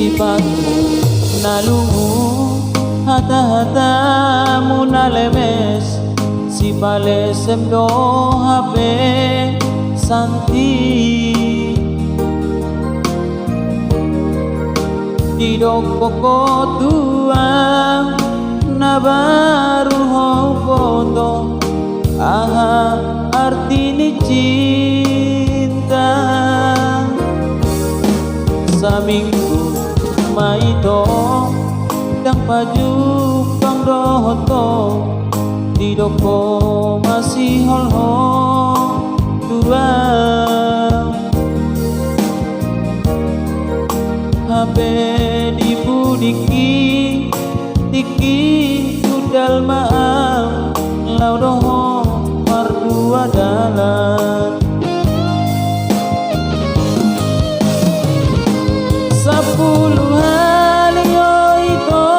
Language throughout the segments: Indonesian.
sifatmu nalungu, hata-hatamu nalemes, si palesem do habe santi. Didok poko tuang na baru hokoto, aha arti ni cinta. Saminggu maito dang paju pang rohoto, didok ko masih holho tuang. Habe dibudiki tiki tudal maam lau doho mardua dalan. Sepuluh hari itu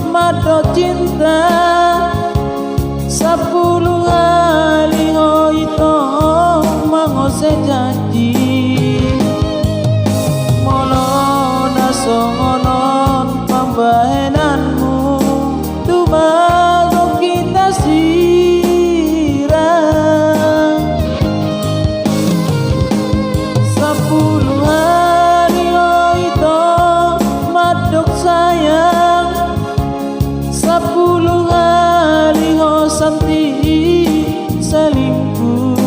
mado cinta, 10 hari itu mangose janji. Songonon pambahenanmu tumago kita sirang. 10 hari itu madok sayang, 10 hari ho santi selingkuh.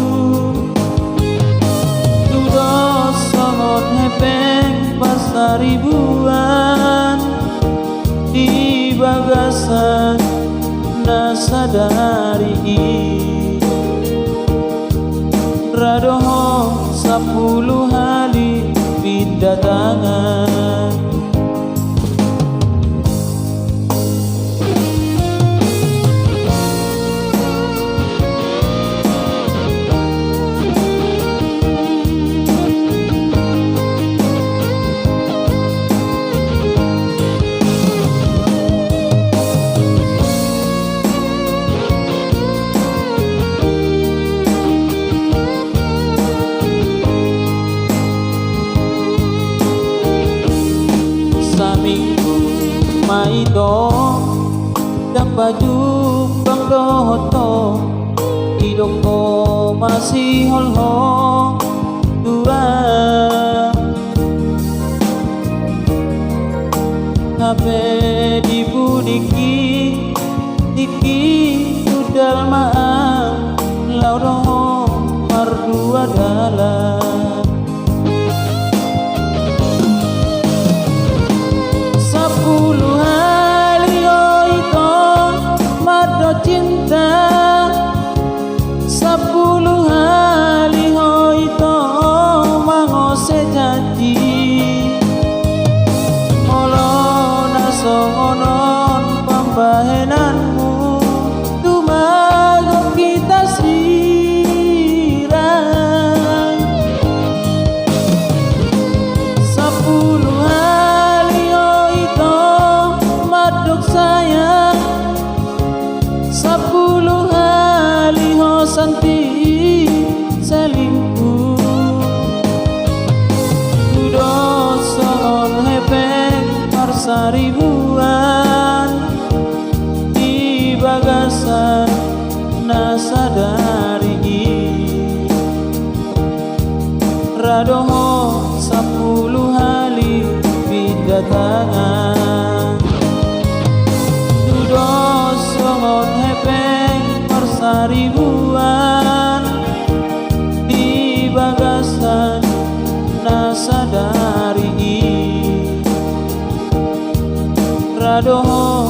Tudos songon hepeng pasar ribuan di bagasan nasadari. Radoho 10 hari pindah tangan. Saminggu maito dang baju bang dohoto, didok ko masih holho tuang. Habe dibudiki tiki tudal maam lau doho mardua dalan. 10 hari itu mado cinta, 10 hari itu mangose janji. Molo nasongonon pambahenanmu tumago kita sirang. 10 hari itu madok sayang, 10 hari ho santi selingkuh. Tudos songon hepeng parsa ribuan di bagasan nasadari. Radoho 10 hari pindah tangan. Tudos songon hepeng parsa ribuan di bagasan nasadari. Radoho